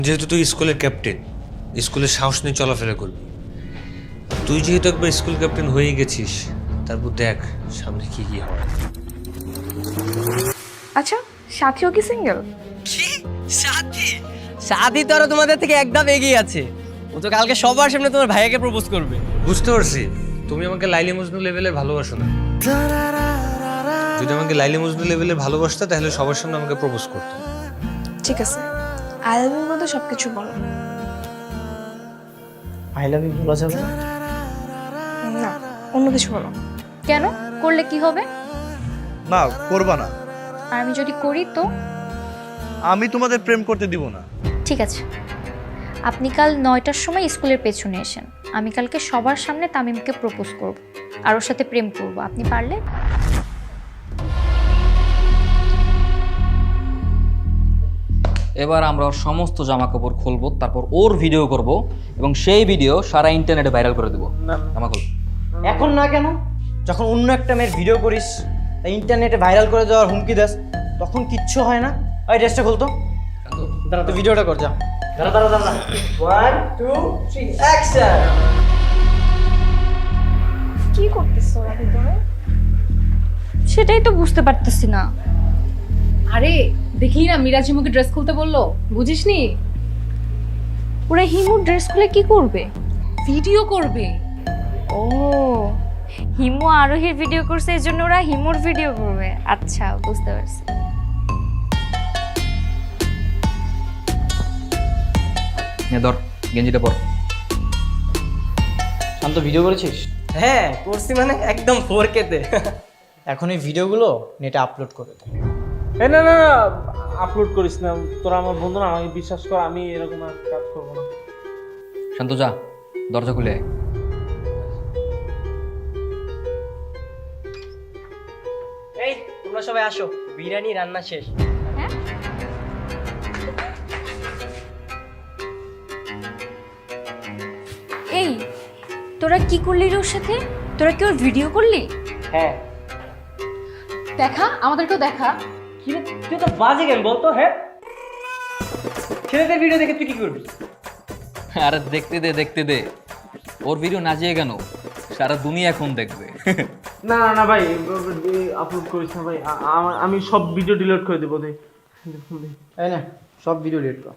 যেহেতু তুই স্কুলের ক্যাপ্টেন, স্কুলের সাহস নিয়ে চলাফেরা করবি। তুই যেহেতু একবার স্কুল ক্যাপ্টেন হয়ে গেছিস, তারপর দেখ সামনে কি কি হয়। আচ্ছা, সাথীও কি সিঙ্গেল? কি সাথী? সাথী তো আরো তোমাদের থেকে এক ধাপ এগিয়ে আছে। ও তো কালকে সবার সামনে তোমার ভাইয়াকে প্রপোজ করবে। বুঝতে পারছি তুমি আমাকে লাইলি মজনু লেভেলের ভালোবাসো না। যদি আমাকে লাইলি মজনু লেভেলের ভালোবাসতে তাহলে সবার সামনে আমাকে প্রপোজ করতো। ঠিক আছে, আই লাভ ইউর মধ্যে সবকিছু বলো। আই লাভ ইউ বলা যাবে না, অন্য কিছু বলো। কেন? করলে কি হবে? না, করবা না। আর আমি যদি করি তো? আমি তোমাদের প্রেম করতে দিব না। ঠিক আছে, আপনি কাল 9টার সময় স্কুলের পেছনে এসেন। আমি কালকে সবার সামনে তামিমকে প্রপোজ করব আর ওর সাথে প্রেম করব। আপনি পারলে? এবার আমরা ওর সমস্ত জামা কাপড় খুলবো, তারপর ওর ভিডিও করব এবং সেই ভিডিও সারা ইন্টারনেটে ভাইরাল করে দেবো। জামা খুল। এখন না কেন? যখন অন্য একটা মেয়ের ভিডিও করিস, তাই ইন্টারনেটে ভাইরাল করে দেওয়ার হুমকি দাস, তখন কিচ্ছু হয় না। ওই ড্রেসটা খুলতো। দাঁড়া, তুই ভিডিওটা কর, যা। দাঁড়া দাঁড়া দাঁড়া। 1 2 3 অ্যাকশন। কি করতেছো ওরা ভিতরে? সেটাই তো বুঝতে পারতেছি না। আরে দেখলি না, মিরাজ হিমুকে ড্রেস খুলতে বললো, বুঝিসনি? ওরা হিমুর ড্রেস খুলে কি করবে? ভিডিও করবে। ও, হিমু আরোহীর ভিডিও করছে, এই জন্য ওরা হিমুর ভিডিও করবে। আচ্ছা, বুঝতে পারছি। ধর গেঞ্জিটা পর। শান্ত, ভিডিও করেছিস? হ্যাঁ করছি, মানে একদম 4K তে। এখন এই ভিডিওগুলো নেটে আপলোড করে দে। এই না না না, আপলোড করিস না। তোরা আমার বন্ধু না, আমাকে বিশ্বাস কর, আমি এরকম আর কাজ করবো না। শান্ত, যা দরজা খুলে আয়। এই তোমরা সবাই আসো, বিরিয়ানি রান্না শেষ। এই, তোরা কি করলি রে ওর সাথে? তোরা কি ওর ভিডিও করলি? হ্যাঁ। দেখা, আমাদেরকেও দেখা। কি রে, তুই তো বাজে কেন বলতো? হ্যাঁ, ছেলেদের ভিডিও দেখে তুই কি করবি? আরে দেখতে দে দেখতে দে, ওর ভিডিও না যেয়ে কেন, সারা দুনিয়া এখন দেখবে। না না না ভাই, আপলোড করিস না ভাই। আমি সব ভিডিও ডিলিট করে দেবো। এই না, সব ভিডিও ডিলিট কর।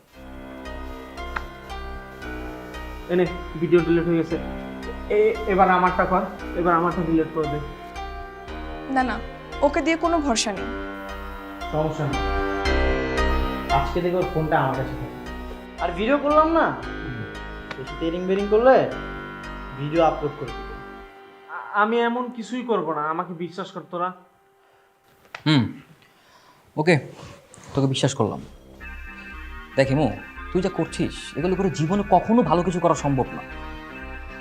এনে ভিডিও ডিলিট হয়ে গেছে। এবার আমারটা কর, এবার আমারটা ডিলিট করে দে। না না, ওকে দিয়ে কোনো ভরসা নেই। সমস্যা নেই, আজকে থেকে ওর ফোনটা আমার কাছে থাকে। আর ভিডিও করলাম না, বেশি টেরিং বেরিং করলে ভিডিও আপলোড করে দিবি। আমি এমন কিছুই করব না, আমাকে বিশ্বাস কর তোরা। ওকে, তোকে বিশ্বাস করলাম। দেখ হিমু, তুই যা করছিস এগুলো করে জীবনে কখনো ভালো কিছু করা সম্ভব না।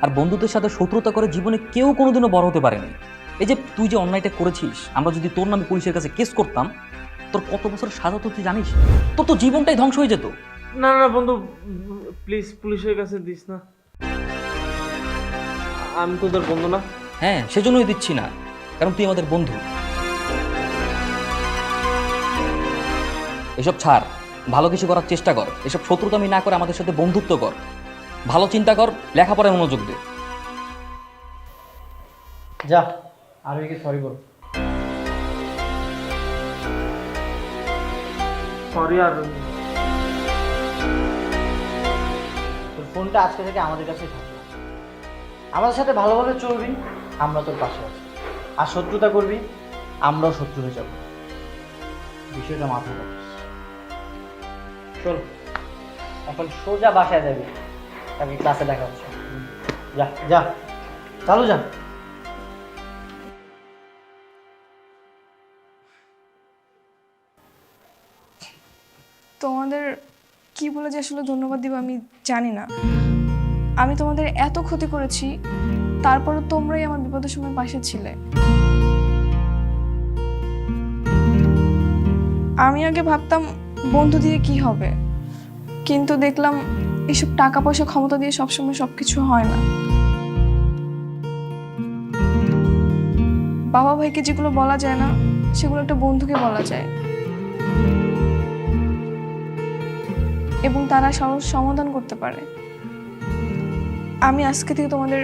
আর বন্ধুদের সাথে শত্রুতা করে জীবনে কেউ কোনোদিনও বড় হতে পারেনি। এই যে তুই যে অন্যায়টা করেছিস, আমরা যদি তোর নামে পুলিশের কাছে কেস করতাম, তোর কত বছর সাজা তো তুই জানিস? তোর তো জীবনটাই ধ্বংস হয়ে যেত। না না বন্ধু, প্লিজ পুলিশের কাছে দিস না। আমি তোদের বন্ধু না। হ্যাঁ, সেজন্যই দিচ্ছি না, কারণ তুই আমাদের বন্ধু। এসব ছাড়, ভালো কিছু করার চেষ্টা কর। এসব শত্রুতামি না করে আমাদের সাথে বন্ধুত্ব কর, ভালো চিন্তা কর, লেখাপড়ায় মনোযোগ দে। যা, আর কি সরি বল। সরি। আর তোর ফোনটা আজকে থেকে আমাদের কাছেই থাকবে। আমাদের সাথে ভালোভাবে চলবি, আমরা তোর পাশে আছি। আর শত্রুতা করবি, আমরাও শত্রু হয়ে যাব। বিষয়টা মাথায় রাখিস। চল, এখন সোজা বাসায় যাবি, তাকে ক্লাসে দেখা হচ্ছে। যা যা, চালু যা। তোমাদের কি বলে যে আসলে ধন্যবাদ দিব আমি জানি না। আমি তোমাদের এত ক্ষতি করেছি, তারপরও তোমরাই আমার বিপদের সময় পাশে ছিলে। আমি আগে ভাবতাম বন্ধু দিয়ে কি হবে, কিন্তু দেখলাম এসব টাকা পয়সা ক্ষমতা দিয়ে সবসময় সবকিছু হয় না। বাবা ভাইকে যেগুলো বলা যায় না, সেগুলো একটা বন্ধুকে বলা যায়। এবং তারা সহজ সমাধান করতে পারে। আমি আজকে থেকে তোমাদের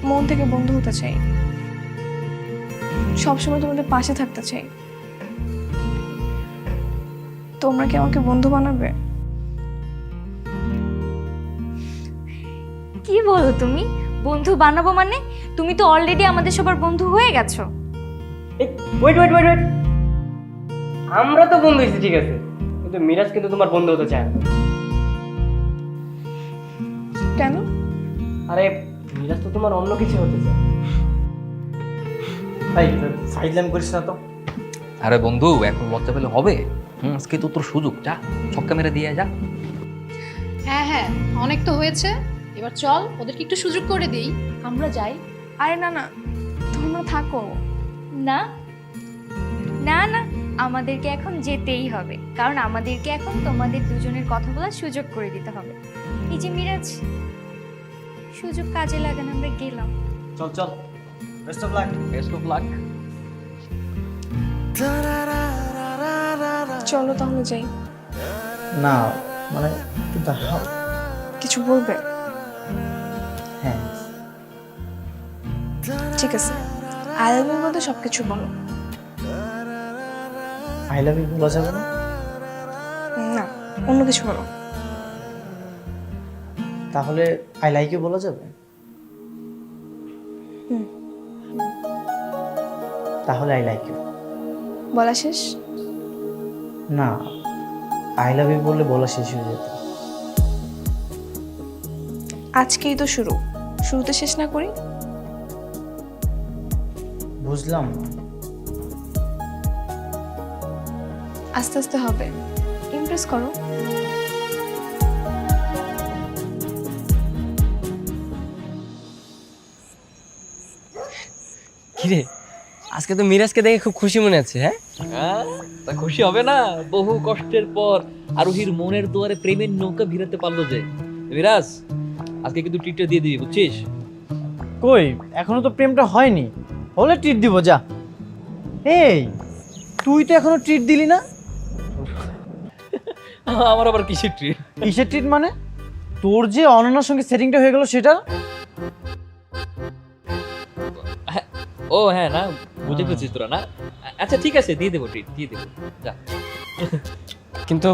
মন থেকে বন্ধু হতে চাই, সবসময় তোমাদের পাশে থাকতে চাই। তোমরা কি আমাকে বন্ধু বানাবে? কি বলো তুমি? বন্ধু বানাবো মানে? তুমি তো অলরেডি আমাদের সবার বন্ধু হয়ে গেছো। ওয়েট ওয়েট ওয়েট ওয়েট, আমরা তো বন্ধু হয়েছি ঠিক আছে, কিন্তু মিরাজ কিন্তু তোমার বন্ধু হতে চায় না। কেন? আরে মিরাজ তো তোমার অন্য কিছু হতে চায়। ভাই ফাইজলাম করিস না তো। আরে বন্ধু, এখন লজ্জা পেলে হবে? আজকে তো তোর সুযোগ, যা ছক্কা মেরে দিয়ে যা। হ্যাঁ হ্যাঁ, অনেক তো হয়েছে, এবার চল ওদেরকে একটু সুযোগ করে দিই, আমরা যাই। আরে না না, তোমরা থাকো। না না না, আমাদেরকে এখন যেতেই হবে, কারণ আমাদেরকে এখন তোমাদের দুজনের কথা বলার সুযোগ করে দিতে হবে। এই যে মিরাজ, সুযোগ কাজে লাগান, আমরা গেলাম। চল চল, best of luck. Best of luck. চলো তাহলে যাই। না মানে একটু দাঁড়াও। কিছু বলবে? হ্যাঁ ঠিক আছে, আই লাভ ইউর মধ্যে সবকিছু বলো। আই লাভ ইউ বলা যাবে না? না, অন্য কিছু বলো। তাহলে আই লাইক ইউ বলা যাবে? তাহলে আই লাইক ইউ বলা শেষ? না, আই লাভ ইউ বললে বলা শেষ হয়ে যেত। আজকেই তো শুরু, শুরুতে শেষ না করি? বুঝলাম না। আস্তে আস্তে হবে, ইমপ্রেস করো। কিরে, আজকে তো মিরাজকে দেখে খুব খুশি মনে হচ্ছে। হ্যাঁ তা খুশি হবে না? বহু কষ্টের পর আরোহীর মনের দুয়ারে প্রেমের নৌকা ভিড়াতে পারলো যে। মিরাজ, আজকে কিন্তু ট্রিটটা দিয়ে দিবি, বুঝছিস? কই, এখনো তো প্রেমটা হয়নি, হলে ট্রিট দিব। যা। এই তুই তো এখনো ট্রিট দিলি না। আমার আবার কিসের ট্রিট? কিসের ট্রিট মানে? তোর যে অনন্যার সঙ্গে সেটিংটা হয়ে গেল সেটা। ও হ্যাঁ, না বুঝে ফেলছিস তোরা না। আচ্ছা ঠিক আছে, দিয়ে দেবো ট্রিট, দিয়ে দেবো, যা। কিন্তু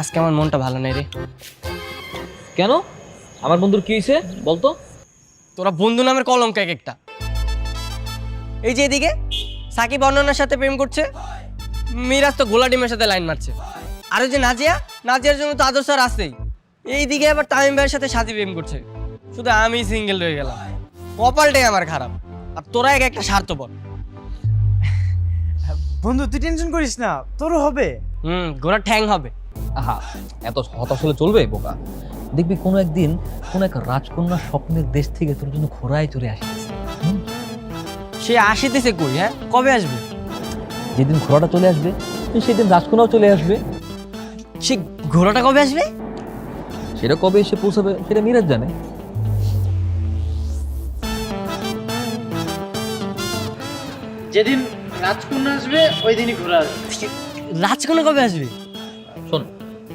আজকে আমার মনটা ভালো নেই রে। কেন? আমার বন্ধুর কি হয়েছে বলতো? তোরা বন্ধু নামের কলঙ্ক এক একটা। এই যে এদিকে সাকিব অনন্যার সাথে প্রেম করছে, মিরাজ তো গোলা ডিমের সাথে লাইন মারছে। আর ওই যে নাজিয়া, নাজিয়ার জন্য তো আদর্শ আর আছেই। এইদিকে আবার তামিম ভাইয়ের সাথে সাথী প্রেম করছে, শুধু আমি সিঙ্গেল রয়ে গেলাম। কপালটাই আমার খারাপ, আর তোরা এক একটা স্বার্থপর। বন্ধু তুই টেনশন করিস না, তোরও হবে। ঘোড়া ঠ্যাং হবে। আহা, এত হতাশ হলে চলবে বোকা? দেখবি কোনো একদিন কোনো এক রাজকন্যার স্বপ্নের দেশ থেকে তোর জন্য ঘোড়ায় চলে আসতেছে। সে আসিতেছে কই? হ্যাঁ, কবে আসবে? যেদিন ঘোড়াটা চলে আসবে সেদিন রাজকন্যাও চলে আসবে। সে ঘোড়াটা কবে আসবে? সেটা কবে এসে পৌঁছাবে সেটা মিরাজ জানে। যেদিন রাজকন্যা আসবে ওই দিনই ঘোরা আসবে। রাজকন্যা কবে আসবে? শোন,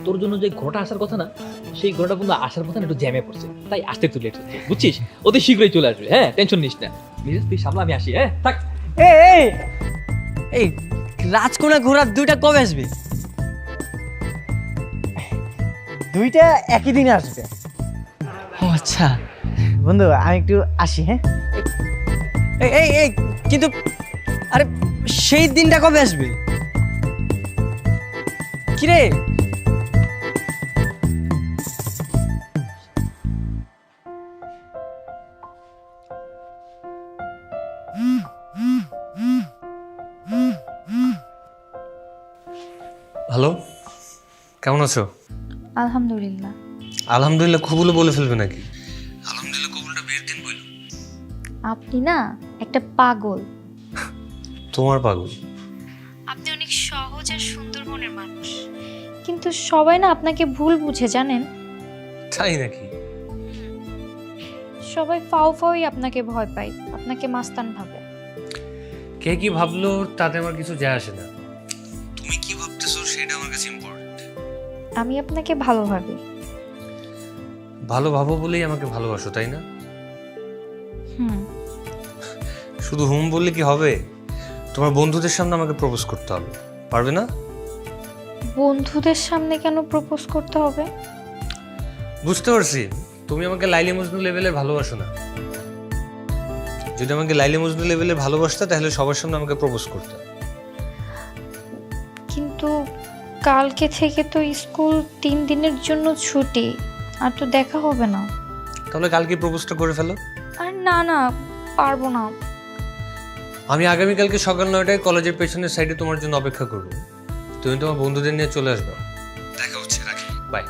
তোর জন্য যে ঘোড়াটা আসার কথা না, সেই ঘোড়াটা কিন্তু আসার কথা না, একটু জ্যামে পড়ছে, তাই আসতে একটু লেট হচ্ছে, বুঝছিস? অতি শীঘ্রই চলে আসবে। হ্যাঁ, টেনশন নিস না। মিরাজ তুই সামলা, আমি আসি। হ্যাঁ থাক। এই এই রাজকন্যা ঘোড়া দুইটা কবে আসবে? দুইটা একই দিনে আসবে। ও আচ্ছা। বন্ধু আমি একটু আসি। হ্যাঁ এই এই এই কিন্তু আরে সেই দিনটা কবে আসবে? কিরে, হ্যালো, কেমন আছো? আলহামদুলিল্লাহ। আলহামদুলিল্লাহ কবুল বলে ফেলবে নাকি? আলহামদুলিল্লাহ কবুলটা বিয়ের দিন বলল। আপনি না একটা পাগল। তোমার পাগল? আপনি অনেক সহজ আর সুন্দর মনের মানুষ, কিন্তু সবাই না আপনাকে ভুল বুঝে, জানেন? তাই নাকি? সবাই ফাও ফাওই আপনাকে ভয় পায়, আপনাকে মাস্তান ভাবে। কে কি ভাবলো তাতে আমার কিছু যায় আসে না। তুমি কি ভাবতেছো সেটা আমার কাছে ইম্পর্টেন্ট। আমি আপনাকে ভালোভাবে। ভালো ভাবো বলেই আমাকে ভালোবাসো, তাই না? হুম। শুধু হুম বললে কি হবে? তোমার বন্ধুদের সামনে আমাকে প্রপোজ করতে হবে, পারবে না? বন্ধুদের সামনে কেন প্রপোজ করতে হবে? বুঝতে পারছি, তুমি আমাকে লাইলি মজনু লেভেলের ভালোবাসো না। যদি আমাকে লাইলি মজনু লেভেলের ভালোবাসতে তাহলে সবার সামনে আমাকে প্রপোজ করতে। কিন্তু কালকে থেকে তো স্কুল 3 দিনের জন্য ছুটি, আর তো দেখা হবে না। তাহলে কালকে প্রপোজটা করে ফেলো। আর না না, পারবো না। আমি আগামীকালকে সকাল 9টায় কলেজের পেছনের সাইডে তোমার জন্য অপেক্ষা করবো। তুমি তোমার বন্ধুদের নিয়ে চলে আসবে। দেখা হচ্ছে, রাখি, বাই।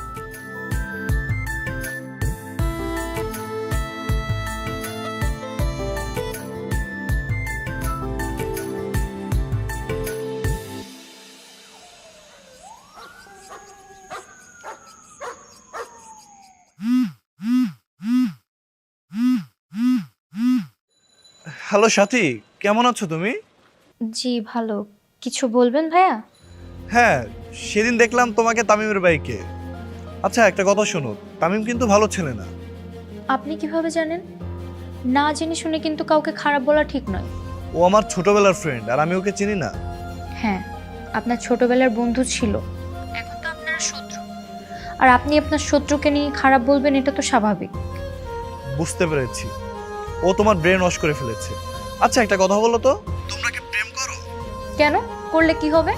হ্যালো সাথী, কেমন আছো তুমি? জি ভালো। কিছু বলবেন ভাইয়া? হ্যাঁ, সেদিন দেখলাম তোমাকে তামিমের বাইকে। আচ্ছা একটা কথা শোনো, তামিম কিন্তু ভালো ছেলে না। আপনি কিভাবে জানেন? না জেনে শুনে কিন্তু কাউকে খারাপ বলা ঠিক নয়। ও আমার ছোটবেলার ফ্রেন্ড, আর আমি ওকে চিনি না। হ্যাঁ, আপনার ছোটবেলার বন্ধু ছিল, এখন তো আপনারা শত্রু। আর আপনি আপনার শত্রুকে নিয়ে খারাপ বলবেন, এটা তো স্বাভাবিক। বুঝতে পেরেছি, ও তোমার ব্রেন ওয়াশ করে ফেলেছে। আচ্ছা একটা কথা বলো তো, তোমরা কি প্রেম করো? কেন? করলে কি হবে?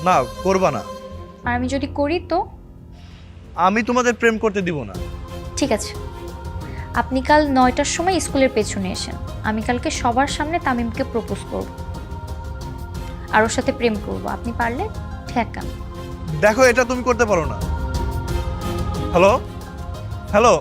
না, করবা না। আর আমি যদি করি তো? আমি তোমাদের প্রেম করতে দিব না। ঠিক আছে, আপনি কাল 9টার সময় স্কুলের পেছনে এসেন। আমি কালকে সবার সামনে তামিমকে প্রপোজ করব, আর ওর সাথে প্রেম করব। আপনি পারলে ঠেকান। দেখো, এটা তুমি করতে পারো না। হ্যালো হ্যালো,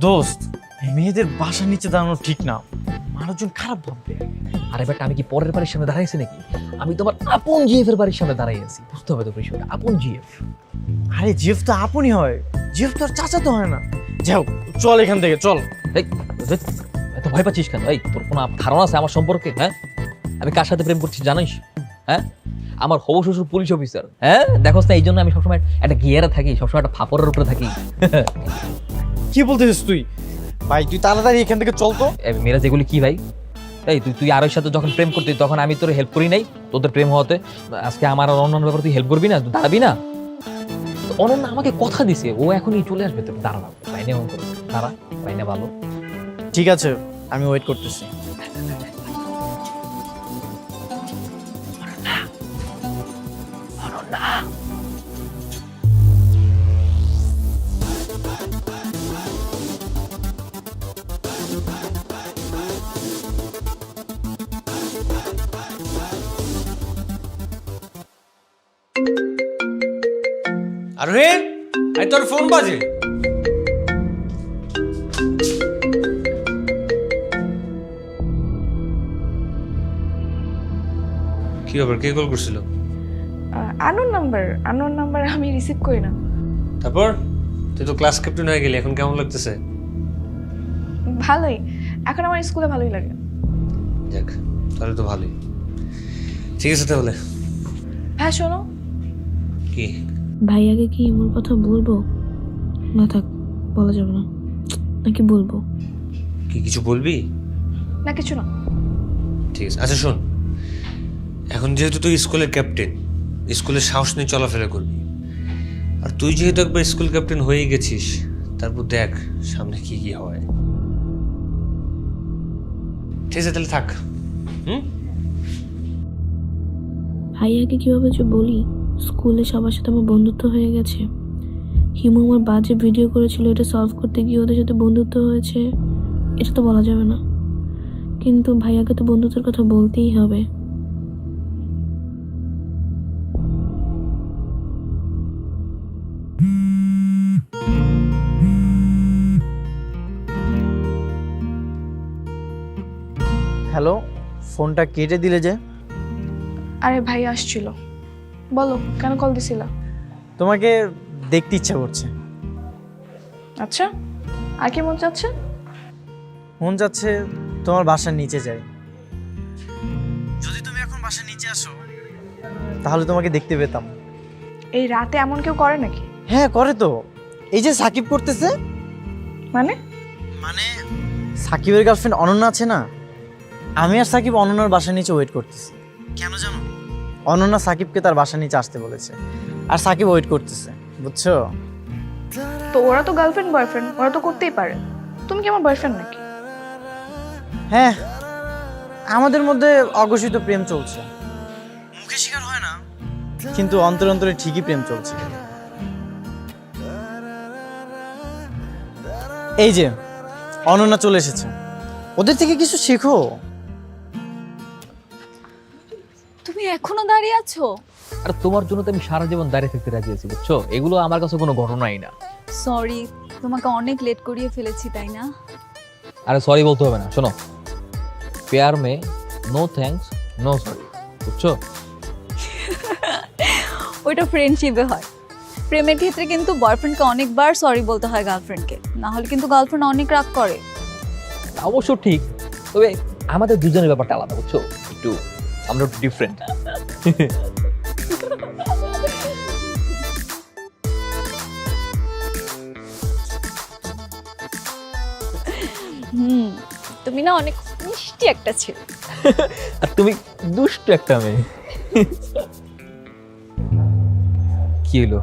দোস্ত, মেয়েদের বাসার নিচে দাঁড়ানো ঠিক না, মানুষজন খারাপ ভাববে। আরে বেটা, আমি কি পরের বাড়ির সামনে দাঁড়াইছি নাকি? আমি তোমার আপন জিএফ এর বাড়ির সামনে দাঁড়াই আছি, বুঝতে হবে তো বিষয়টা। আপন জিএফ। আরে জিএফ তো আপনই হয়, জিএফ তো আর চাচা তো হয় না। যাও, চল এখান থেকে, চল। এই ধুৎ, এত ভয় পাচ্ছিস কেন? এই তোর কোনো ধারণা আছে আমার সম্পর্কে? হ্যাঁ, আমি কার সাথে প্রেম করছি জানিস? হ্যাঁ, আমার হবু শ্বশুর পুলিশ অফিসার। হ্যাঁ, দেখোস না, এই জন্য আমি সবসময় একটা গিয়ারে থাকি, সবসময় একটা ফাপড়ের উপরে থাকি। কি বলতেছিস তুই? ভাই তুই তাড়াতাড়ি এখান থেকে চল তো। মেয়েরা যেগুলি কি ভাই? এই তুই আরোর সাথে যখন প্রেম করতি তখন আমি তোর হেল্প করি নাই তোদের প্রেম হওয়াতে? আজকে আমার আর অন্যান্য ব্যাপারে তুই হেল্প করবি না? তুই দাঁড়াবি না? অনন্যা আমাকে কথা দিছে, ও এখনই চলে আসবে। তোর দাঁড়া, বাইনে এমন করেছে, দাঁড়া, বাইনে ভালো। ঠিক আছে, আমি ওয়েট করতেছি। আরে এই তোর ফোন বাজে। কি ব্যাপার, কে কল করছিল? আননোন নাম্বার আমি রিসিভ করি না। তারপর তুই তো ক্লাস ক্যাপ্টেন হয়ে গেলি, এখন কেমন লাগতেছে? ভালোই, এখন আমার স্কুলে ভালোই লাগে। যাক, তাহলে তো ভালোই। ঠিক আছে তাহলে। হ্যাঁ শোনো, কি? ভাইয়াকে কি এমন কথা বলবো? না থাক, বলা যাবে না। নাকি বলবো? কি কিছু বলবি? না কিছু না। ঠিক আছে, আচ্ছা শোন, এখন যেহেতু তুই স্কুলের ক্যাপ্টেন, স্কুলের সাহস নিয়ে চলাফেরা করবি। আর তুই যেহেতু একবার স্কুল ক্যাপ্টেন হয়ে গেছিস, তারপর দেখ সামনে কি কি হয়। ঠিক আছে তাহলে থাক। ভাইয়াকে কিভাবে যে বলি, স্কুলে সবার সাথে আমার বন্ধুত্ব হয়ে গেছে। হিমু আমার বাজে ভিডিও করেছিল, এটা সলভ করতে গিয়ে ওদের সাথে বন্ধুত্ব হয়েছে, এটা তো বলা যাবে না। কিন্তু ভাইয়াকে তো বন্ধুত্বের কথা বলতেই হবে। হ্যালো, ফোনটা কেটে দিলে যে? আরে ভাই আসছিল। বলো কেন কল দিছিলা? তোমাকে দেখতে ইচ্ছা করছে। আচ্ছা, আর কি মন চাচ্ছে? মন যাচ্ছে তোমার বাসার নিচে যাই। যদি তুমি এখন বাসার নিচে আসো তাহলে তোমাকে দেখতে পেতাম। এই রাতে এমন কেউ করে নাকি? হ্যাঁ করে তো, এই যে সাকিব করতেছে। মানে মানে সাকিবের গার্লফ্রেন্ড অনন্যা আছে না, আমি আর সাকিব অনন্যার বাসার নিচে ওয়েট করতেছি। কেন জানো? অনন্যা সাকিবকে তার বাসার নিচে আসতে বলেছে, আর সাকিব ওয়েট করতেছে, বুঝছো? তো ওরা তো গার্লফ্রেন্ড বয়ফ্রেন্ড, ওরা তো করতেই পারে। তুমি কি আমার বয়ফ্রেন্ড নাকি? হ্যাঁ, আমাদের মধ্যে অঘোষিত প্রেম চলছে, মুখে স্বীকার হয় না, কিন্তু অন্তরে অন্তরে ঠিকই প্রেম চলছে। এই যে অনন্যা চলে এসেছে, ওদের থেকে কিছু শেখো। তুমি এখনো দাঁড়িয়ে আছো? আর তোমার জন্য তো আমি সারা জীবন দাঁড়িয়ে থাকতে রাজি আছি, বুঝছো? এগুলো আমার কাছে কোনো ঘটনাই না। সরি, তোমাকে অনেক লেট করিয়ে ফেলেছি, তাই না? আরে সরি বলতে হবে না, শোনো, প্যার মে নো থ্যাঙ্কস নো সরি, বুঝছো? ওইটা ফ্রেন্ডশিপে হয়। প্রেমের ক্ষেত্রে কিন্তু বয়ফ্রেন্ডকে অনেকবার সরি বলতে হয় গার্লফ্রেন্ডকে, না হলে কিন্তু গার্লফ্রেন্ড অনেক রাগ করে। অবশ্য ঠিক, তবে আমাদের দুজনের ব্যাপারটা আলাদা, বুঝছো? একটু আমরা ডিফারেন্ট। তুমি না অনেক মিষ্টি একটা ছেলে। আর তুমি দুষ্ট একটা মেয়ে। কি হলো?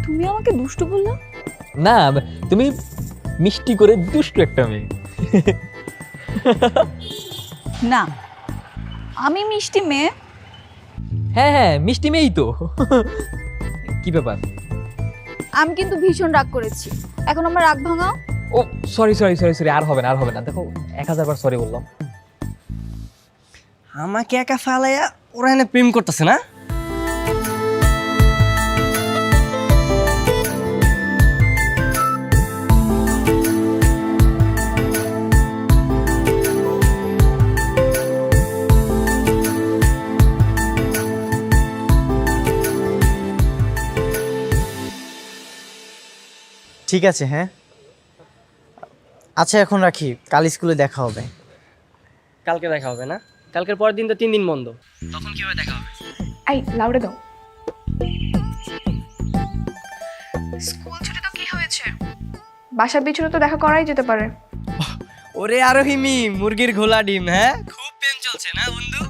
তুমি আমাকে দুষ্টু বললা? না, তুমি মিষ্টি করে দুষ্ট একটা মেয়ে। না, আমি মিষ্টি মেয়ে। হ্যাঁ হ্যাঁ, মিষ্টি মেয়েই তো। কি ব্যাপার? আমি কিন্তু ভীষণ রাগ করেছি, এখন আমার রাগ ভাঙাও। ও সরি সরি সরি সরি, আর হবে না আর হবে না। দেখো 1000 বার সরি বললাম। আমাকে একা ফালাইয়া ওরা এনে প্রেম করতেছে না? ঠিক আছে, হ্যাঁ আচ্ছা এখন রাখি, কাল স্কুলে দেখা হবে। কালকে দেখা হবে না? কালকের পরের দিন তো 3 দিন বন্ধ, তখন কিভাবে দেখা হবে? এই লাউডে দাও। স্কুল ছুটি তো কি হয়েছে, বাসার পিছনে তো দেখা করাই যেতে পারে। ওরে আরোহিমি, মুরগির ঘোলা ডিম। হ্যাঁ, খুব প্রেম চলছে না বন্ধু?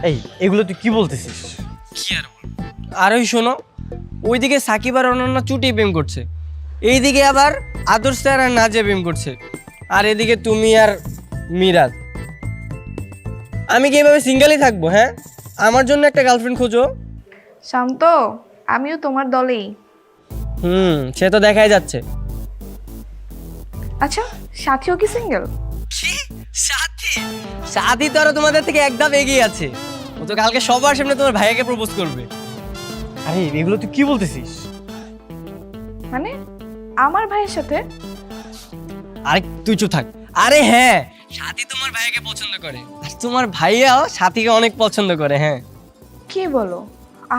এই এগুলো তুই কি বলতেছিস? কি আর বল। আরোহী শোনো, ওইদিকে সাকিব আর অনন্যা চুটি প্রেম করছে, এইদিকে আবার আদর্শ স্যার আর নাজিয়া প্রেম করছে, আর এদিকে তুমি আর মিরাজ। আমি কি এভাবে সিঙ্গেলই থাকবো? হ্যাঁ, আমার জন্য একটা গার্লফ্রেন্ড খোঁজো। শান্ত, আমিও তোমার দলেই। সে তো দেখাই যাচ্ছে। আচ্ছা, সাথীও কি সিঙ্গেল? কি সাথী? সাথী তো আরো তোমাদের থেকে এক ধাপ এগিয়ে আছে, ও তো কালকে সবার সামনে তোমার ভাইয়াকে প্রপোজ করবে। আরে এগুলো তুই কি বলতেছিস? মানে আমার ভাইয়ের সাথে? আরে তুই চুপ থাক। আরে হ্যাঁ, সাথী তোমার ভাইয়াকে পছন্দ করে, আর তোমার ভাইয়াও সাথীকে অনেক পছন্দ করে। হ্যাঁ। কি বলো?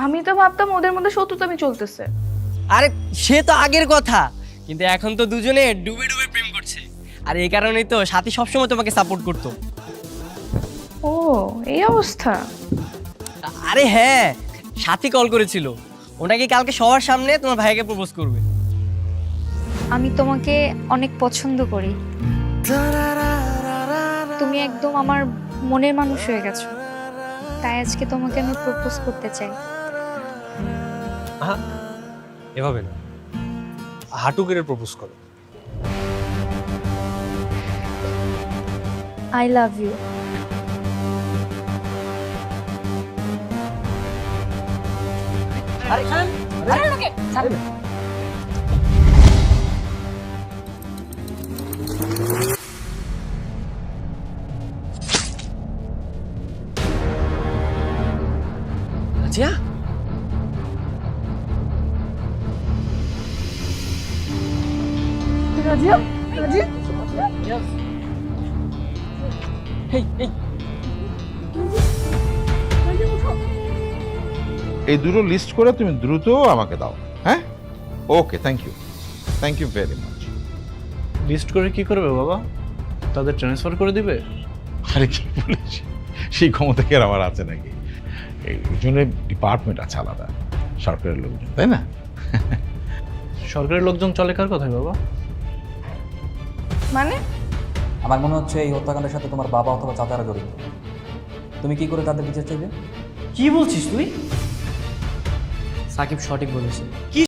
আমি তো ভাবতাম ওদের মধ্যে শত্রুতামি চলতেছে। আরে সে তো আগের কথা, কিন্তু এখন তো দুজনে ডুবে ডুবে প্রেম করছে, আর এই কারণেই তো সাথী সবসময় তোমাকে সাপোর্ট করতো। ও এই অবস্থা? আরে হ্যাঁ, সাথী কল করেছিল, ওনাকে কালকে সবার সামনে তোমার ভাইয়াকে প্রপোজ করবে। আমি তোমাকে অনেক পছন্দ করি, তুমি একদম আমার মনের মানুষ হয়ে গেছো, তাই আজকে তোমাকে আমি প্রপোজ করতে চাই। এভাবে না, হাঁটু গেড়ে প্রপোজ করো। I love you. Nazia, Razia, Razia, এই এই এই দুটো লিস্ট করে তুমি দ্রুত আমাকে দাও। হ্যাঁ, okay, thank you very much. List করে কি করবে বাবা? তাদের ট্রান্সফার করে দিবে? আরে কি বলিস, সেই ক্ষমতা কি আর আমার আছে নাকি? এই জন্য ডিপার্টমেন্ট আছে আলাদা, সরকারের লোকজন, তাই না? সরকারের লোকজন চলে কার কথায় বাবা? মানে আমার মনে হচ্ছে এই হত্যাকাণ্ডের সাথে তোমার বাবা অথবা চাচারা জড়িত। তুমি কি করে তাদের বিচার চাইবে? কি বলছিস তুই? সাকিব সঠিক বলেছে।